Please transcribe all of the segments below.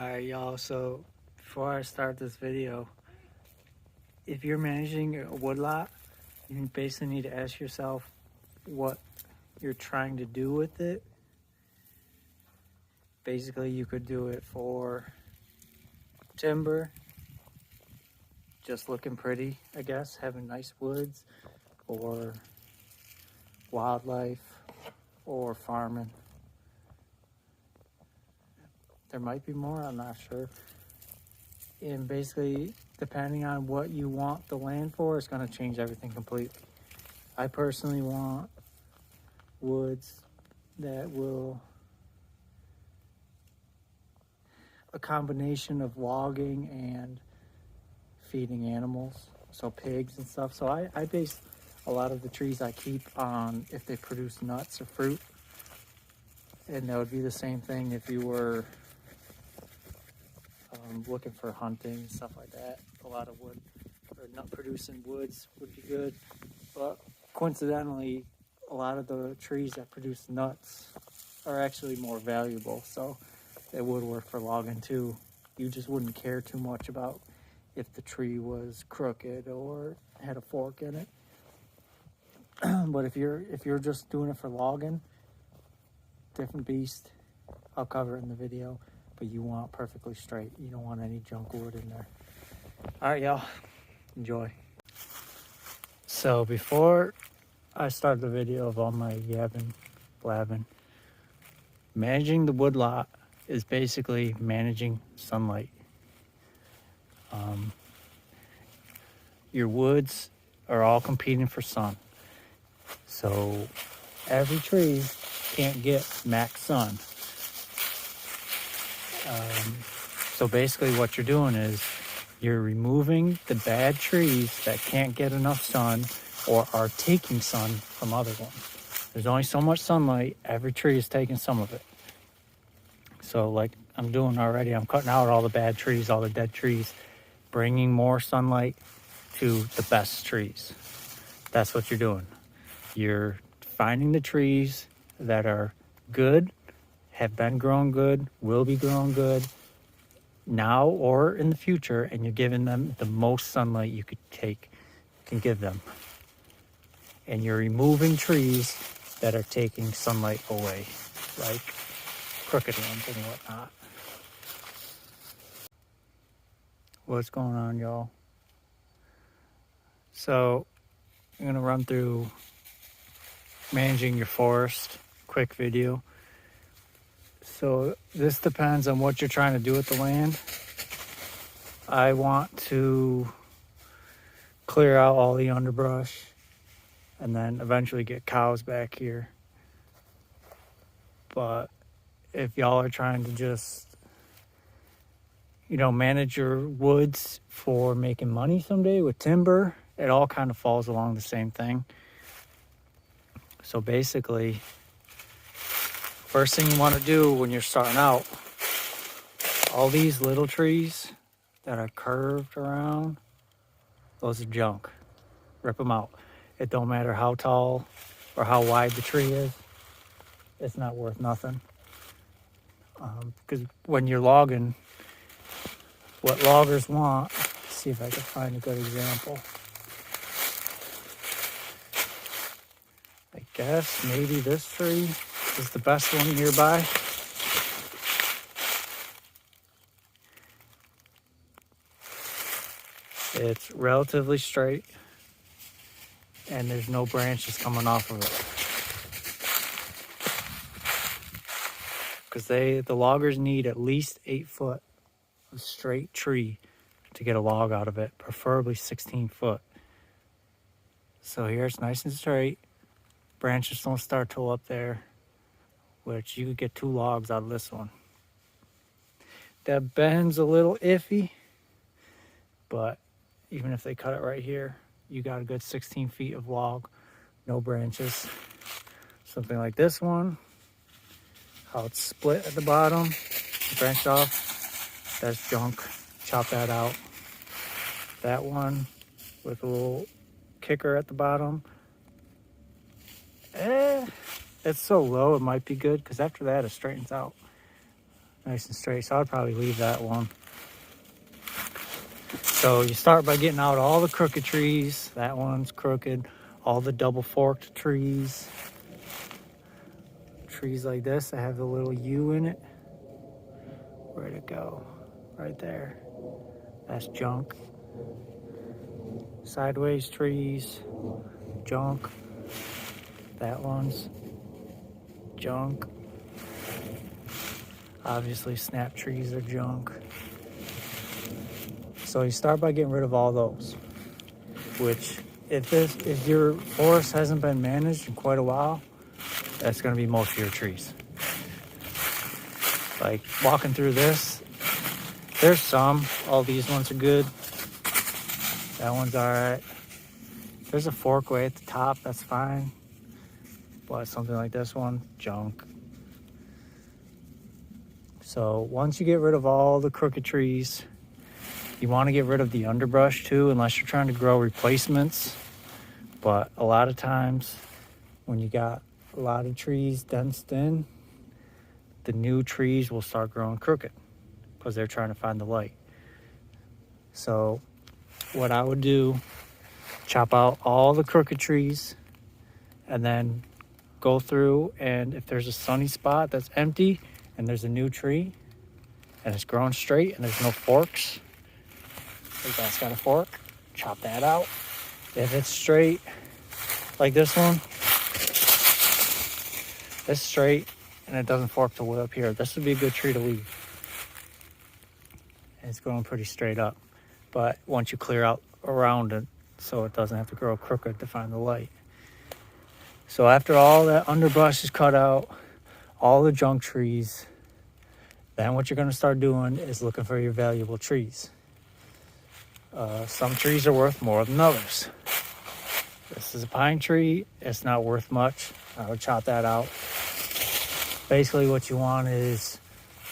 Alright, y'all, so before I start this video, if you're managing a woodlot, you basically need to ask yourself what you're trying to do with it. Basically, you could do it for timber, just looking pretty, I guess, having nice woods, or wildlife, or farming. There might be more, I'm not sure. And basically, depending on what you want the land for, it's going to change everything completely. I personally want woods that will, a combination of logging and feeding animals, so pigs and stuff. So I base a lot of the trees I keep on if they produce nuts or fruit. And that would be the same thing if you were looking for hunting and stuff like that. A lot of wood or nut producing woods would be good, but coincidentally a lot of the trees that produce nuts are actually more valuable, so it would work for logging too. You just wouldn't care too much about if the tree was crooked or had a fork in it. But if you're just doing it for logging, different beast. I'll cover it in the video. But you want perfectly straight. You don't want any junk wood in there. All right, y'all. Enjoy. So before I start the video of all my yabbing, blabbing, managing the woodlot is basically managing sunlight. Your woods are all competing for sun. So every tree can't get max sun. So basically what you're doing is you're removing the bad trees that can't get enough sun or are taking sun from other ones. There's only so much sunlight. Every tree is taking some of it. So like I'm doing already, I'm cutting out all the bad trees, all the dead trees, bringing more sunlight to the best trees. That's what you're doing. You're finding the trees that are good, have been growing good, will be growing good now or in the future, and you're giving them the most sunlight you can give them. And you're removing trees that are taking sunlight away, like crooked ones and whatnot. What's going on, y'all? So I'm gonna run through managing your forest, quick video. So this depends on what you're trying to do with the land. I want to clear out all the underbrush and then eventually get cows back here. But if y'all are trying to just, manage your woods for making money someday with timber, it all kind of falls along the same thing. So basically, first thing you want to do when you're starting out, all these little trees that are curved around, those are junk. Rip them out. It don't matter how tall or how wide the tree is. It's not worth nothing. Because when you're logging, what loggers want, let's see if I can find a good example. I guess maybe this tree is the best one nearby. It's relatively straight and there's no branches coming off of it. Because the loggers need at least 8 foot of straight tree to get a log out of it, preferably 16 foot. So here it's nice and straight. Branches don't start till up there, which you could get 2 logs out of this one. That bend's a little iffy, but even if they cut it right here, you got a good 16 feet of log, no branches. Something like this one, how it's split at the bottom, branched off, that's junk, chop that out. That one with a little kicker at the bottom, it's so low it might be good, because after that it straightens out. nice and straight. So I'd probably leave that one. So you start by getting out all the crooked trees. That one's crooked. All the double forked trees. Trees like this that have the little U in it. Where'd it go? Right there. That's junk. Sideways trees, junk. That one's junk. Obviously, snap trees are junk. So you start by getting rid of all those, which if your forest hasn't been managed in quite a while, that's going to be most of your trees. Like walking through this, there's some. All these ones are good. That one's all right. There's a forkway at the top, that's fine. But something like this one, junk. So once you get rid of all the crooked trees, you want to get rid of the underbrush too, unless you're trying to grow replacements. But a lot of times when you got a lot of trees densed in, the new trees will start growing crooked because they're trying to find the light. So what I would do, chop out all the crooked trees and then go through, and if there's a sunny spot that's empty and there's a new tree and it's growing straight and there's no forks, like that's got a fork, chop that out. If it's straight, like this one, it's straight and it doesn't fork to way up here, this would be a good tree to leave. And it's growing pretty straight up. But once you clear out around it, so it doesn't have to grow crooked to find the light. So after all that underbrush is cut out, all the junk trees, then what you're going to start doing is looking for your valuable trees. Some trees are worth more than others. This is a pine tree. It's not worth much. I would chop that out. Basically what you want is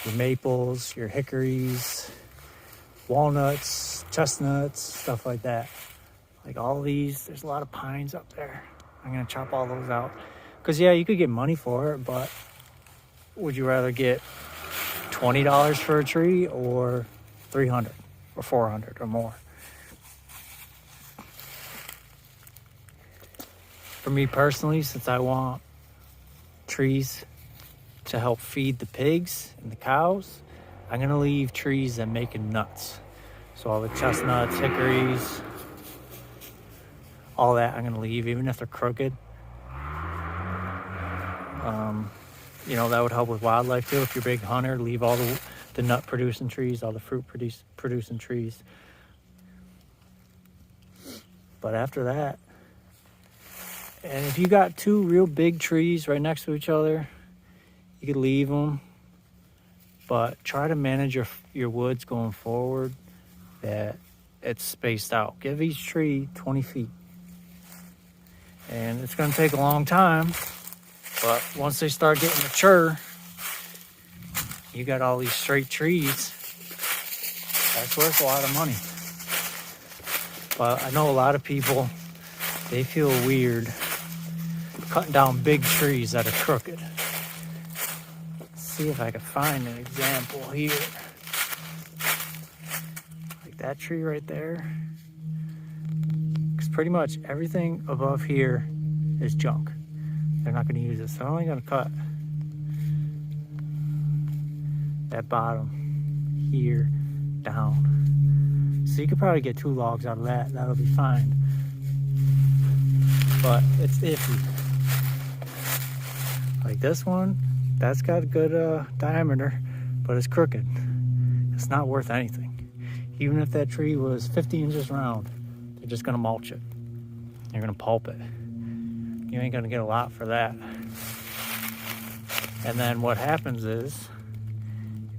your maples, your hickories, walnuts, chestnuts, stuff like that. Like all these, there's a lot of pines up there. I'm going to chop all those out. Because yeah, you could get money for it, but would you rather get $20 for a tree or $300 or $400 or more? For me personally, since I want trees to help feed the pigs and the cows, I'm going to leave trees that making nuts. So all the chestnuts, hickories, all that I'm going to leave, even if they're crooked. You know, that would help with wildlife too. If you're a big hunter, leave all the nut producing trees, all the fruit producing trees. But after that, and if you got two real big trees right next to each other, you could leave them. But try to manage your woods going forward that it's spaced out. Give each tree 20 feet. And it's going to take a long time, but once they start getting mature, you got all these straight trees. That's worth a lot of money. But I know a lot of people, they feel weird cutting down big trees that are crooked. Let's see if I can find an example here. Like that tree right there. Because pretty much everything above here is junk. They're not going to use it, so I'm only going to cut that bottom here down. So you could probably get 2 logs out of that. That'll be fine. But it's iffy. Like this one, that's got a good diameter, but it's crooked. It's not worth anything. Even if that tree was 50 inches round, they're just gonna mulch it. They're gonna pulp it. You ain't gonna get a lot for that. And then what happens is,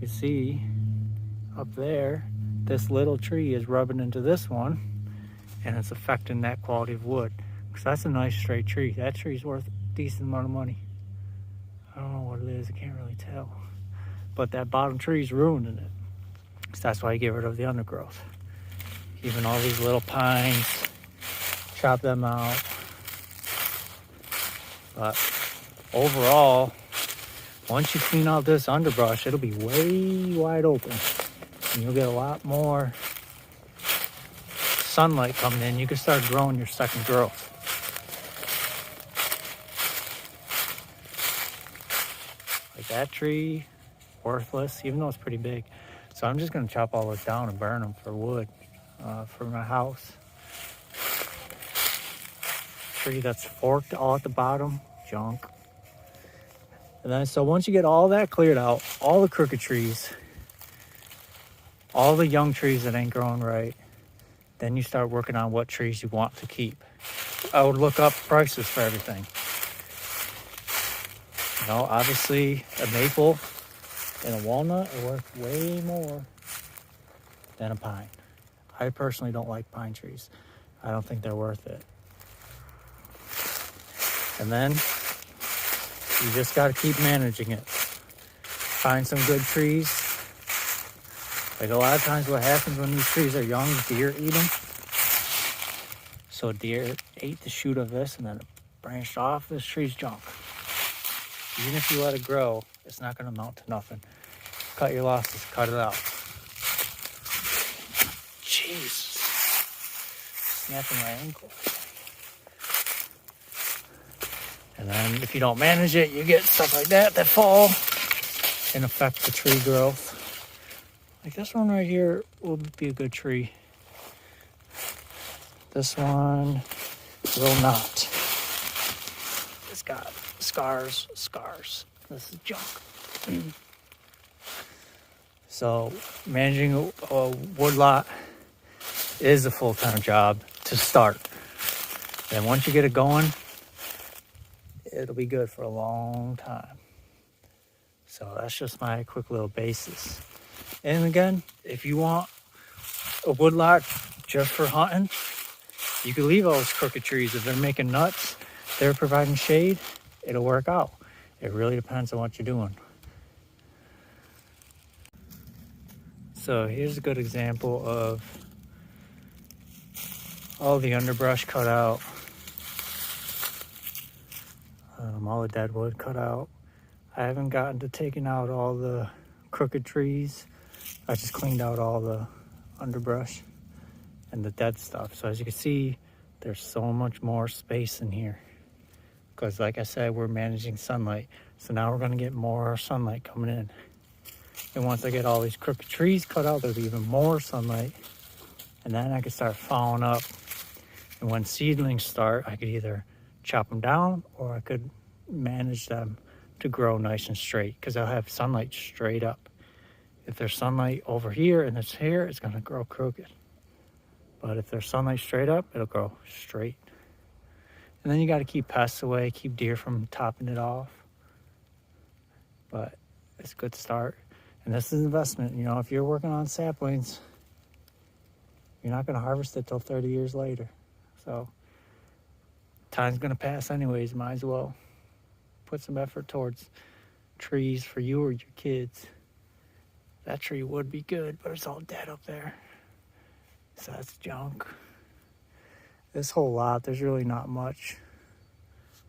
you see up there, this little tree is rubbing into this one, and it's affecting that quality of wood. Because that's a nice straight tree. That tree's worth a decent amount of money. I don't know what it is, I can't really tell. But that bottom tree's ruining it. So that's why you get rid of the undergrowth. Even all these little pines, chop them out. But overall, Once you clean out this underbrush, it'll be way wide open. And you'll get a lot more sunlight coming in. You can start growing your second growth. Like that tree, worthless, even though it's pretty big. So I'm just gonna chop all this down and burn them for wood for my house. Tree that's forked all at the bottom, junk. And then, so once you get all that cleared out, all the crooked trees, all the young trees that ain't growing right, then you start working on what trees you want to keep. I would look up prices for everything. You know, obviously a maple and a walnut are worth way more than a pine. I personally don't like pine trees. I don't think they're worth it. And then you just got to keep managing it. Find some good trees. Like a lot of times what happens when these trees are young, deer eat them. So deer ate the shoot of this and then it branched off. This tree's junk. Even if you let it grow, it's not going to amount to nothing. Cut your losses, cut it out. Jeez. Snapping my ankle. And then if you don't manage it, you get stuff like that fall and affect the tree growth. Like this one right here will be a good tree. This one will not. It's got scars. This is junk. So managing a woodlot is a full-time job to start. And once you get it going, it'll be good for a long time. So that's just my quick little basis. And again, if you want a woodlot just for hunting, you can leave all those crooked trees. If they're making nuts, they're providing shade, it'll work out. It really depends on what you're doing. So here's a good example of all the underbrush cut out. All the dead wood cut out. I haven't gotten to taking out all the crooked trees. I just cleaned out all the underbrush and the dead stuff. So as you can see, there's so much more space in here. Because like I said, we're managing sunlight. So now we're gonna get more sunlight coming in. And once I get all these crooked trees cut out, there'll be even more sunlight. And then I can start following up. And when seedlings start, I could either chop them down or I could manage them to grow nice and straight because they'll have sunlight straight up. If there's sunlight over here and it's here, it's going to grow crooked. But if there's sunlight straight up, it'll grow straight. And then you got to keep pests away, keep deer from topping it off. But it's a good start. And this is an investment. You know, if you're working on saplings, you're not going to harvest it till 30 years later. So time's going to pass anyways. Might as well put some effort towards trees for you or your kids. That tree would be good, but it's all dead up there. So that's junk. This whole lot, there's really not much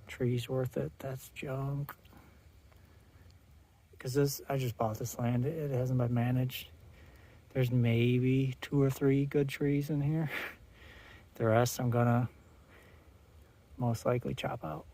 trees worth it. That's junk. Because I just bought this land. It hasn't been managed. There's maybe 2 or 3 good trees in here. The rest I'm gonna most likely chop out.